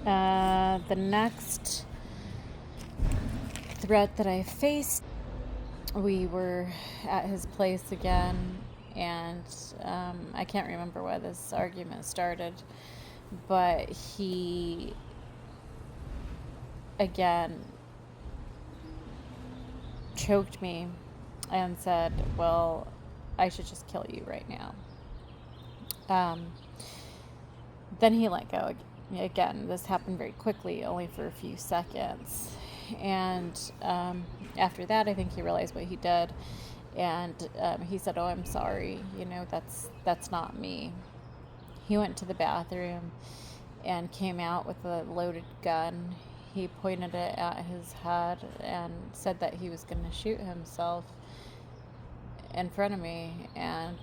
The next threat that I faced, we were at his place again, and I can't remember why this argument started, but he, again, choked me and said, well, I should just kill you right now. Then he let go. Again, this happened very quickly, only for a few seconds. And after that, I think he realized what he did. And he said, oh, I'm sorry. That's not me. He went to the bathroom and came out with a loaded gun. He pointed it at his head and said that he was going to shoot himself in front of me. And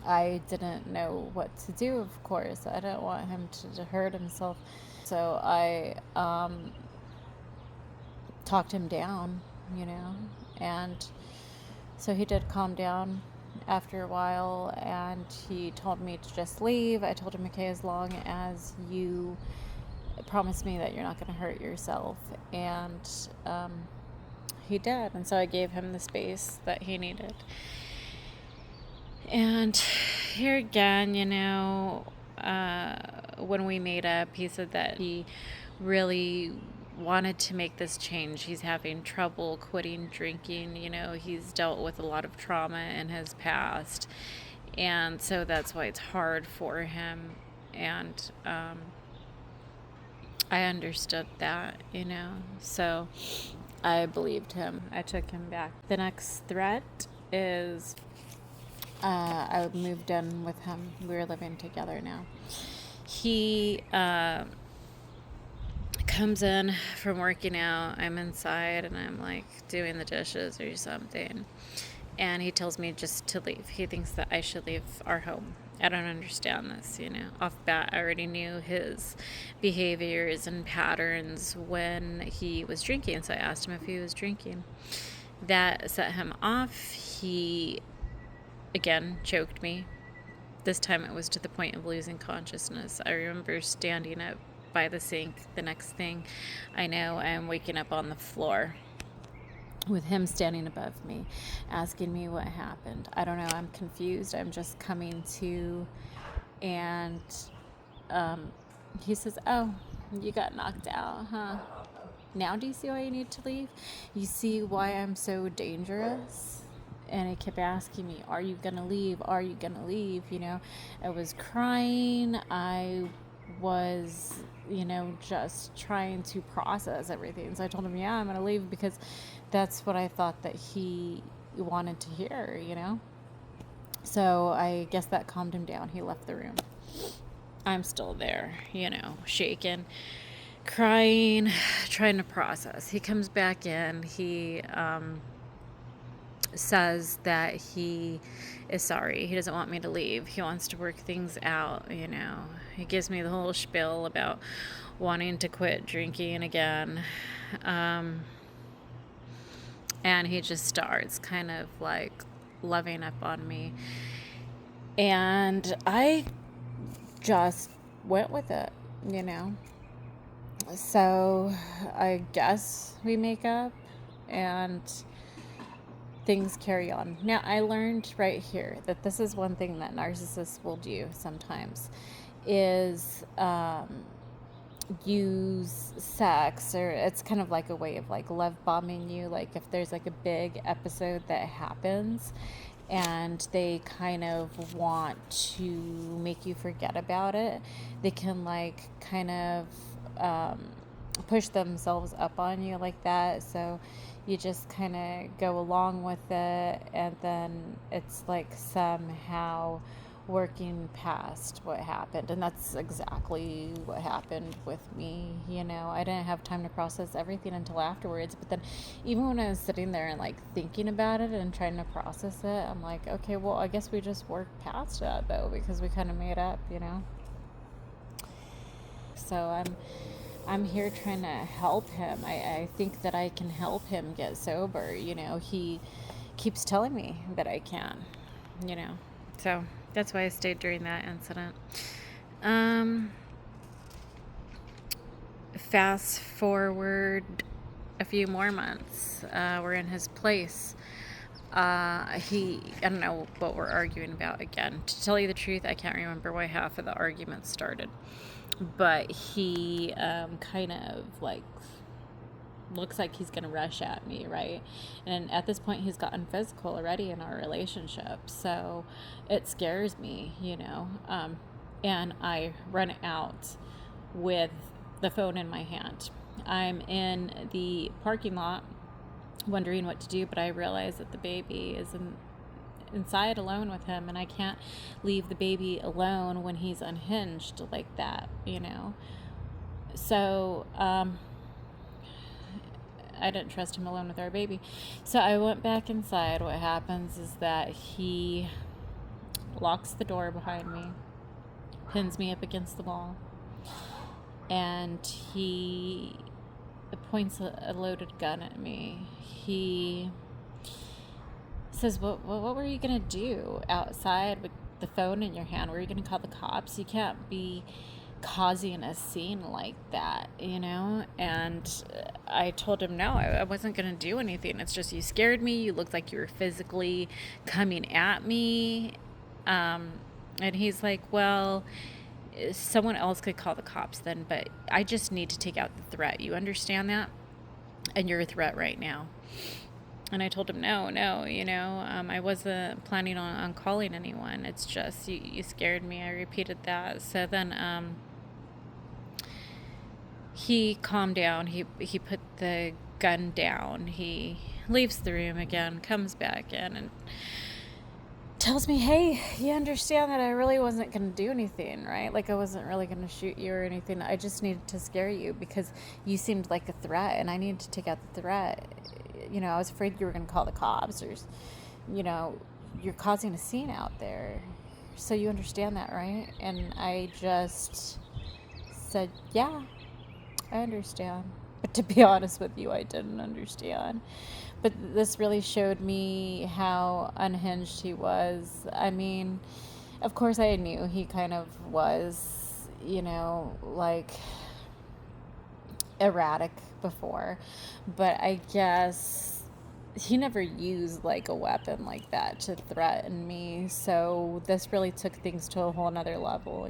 I didn't know what to do, of course. I didn't want him to hurt himself. So I talked him down, and so he did calm down after a while, and he told me to just leave. I told him, okay, as long as you promise me that you're not going to hurt yourself. And he did, and so I gave him the space that he needed. And here again, when we made up, he said that he really wanted to make this change. He's having trouble quitting drinking. He's dealt with a lot of trauma in his past, and so that's why it's hard for him. And I understood that, so I believed him. I took him back. The next threat is I moved in with him. We're living together now. He comes in from working out. I'm inside and I'm like doing the dishes or something. And he tells me just to leave. He thinks that I should leave our home. I don't understand this, Off bat, I already knew his behaviors and patterns when he was drinking. So I asked him if he was drinking. That set him off. He again choked me. This time it was to the point of losing consciousness. I remember standing up by the sink. The next thing I know, I'm waking up on the floor with him standing above me, asking me what happened. I don't know. I'm confused. I'm just coming to, and he says, oh, you got knocked out, huh? Now do you see why you need to leave? You see why I'm so dangerous? And he kept asking me, are you going to leave? Are you going to leave? I was crying. I was, just trying to process everything. So I told him, yeah, I'm going to leave, because that's what I thought that he wanted to hear, So I guess that calmed him down. He left the room. I'm still there, shaking, crying, trying to process. He comes back in. He says that he is sorry. He doesn't want me to leave. He wants to work things out, He gives me the whole spiel about wanting to quit drinking again. And he just starts kind of like loving up on me. And I just went with it, So I guess we make up and things carry on. Now, I learned right here that this is one thing that narcissists will do sometimes, is use sex, or it's kind of like a way of like love bombing you. Like if there's like a big episode that happens and they kind of want to make you forget about it, they can like kind of push themselves up on you like that. So you just kind of go along with it, and then it's like somehow working past what happened. And that's exactly what happened with me. I didn't have time to process everything until afterwards. But then even when I was sitting there and like thinking about it and trying to process it, I'm like, okay, well, I guess we just worked past that though, because we kind of made up, So I'm here trying to help him. I think that I can help him get sober. He keeps telling me that I can, So that's why I stayed during that incident. fast forward a few more months. We're in his place. I don't know what we're arguing about again. To tell you the truth, I can't remember why half of the argument started. But he kind of like looks like he's going to rush at me, right? And at this point, he's gotten physical already in our relationship. So it scares me, and I run out with the phone in my hand. I'm in the parking lot wondering what to do, but I realize that the baby is inside alone with him, and I can't leave the baby alone when he's unhinged like that, So I didn't trust him alone with our baby. So I went back inside. What happens is that he locks the door behind me, pins me up against the wall, and he points a loaded gun at me. He says, what were you going to do outside with the phone in your hand? Were you going to call the cops? You can't be causing a scene like that, And I told him, no, I wasn't going to do anything. It's just you scared me. You looked like you were physically coming at me. And he's like, well, someone else could call the cops then, but I just need to take out the threat. You understand that? And you're a threat right now. And I told him, no, I wasn't planning on calling anyone. It's just you scared me. I repeated that. So then he calmed down. He put the gun down. He leaves the room again, comes back in, and tells me, hey, you understand that I really wasn't going to do anything, right? Like, I wasn't really going to shoot you or anything. I just needed to scare you because you seemed like a threat, and I needed to take out the threat. I was afraid you were going to call the cops, or, you're causing a scene out there. So you understand that, right? And I just said, yeah, I understand. But to be honest with you, I didn't understand. But this really showed me how unhinged he was. I mean, of course I knew he kind of was, like erratic before. But I guess he never used like a weapon like that to threaten me. So this really took things to a whole nother level,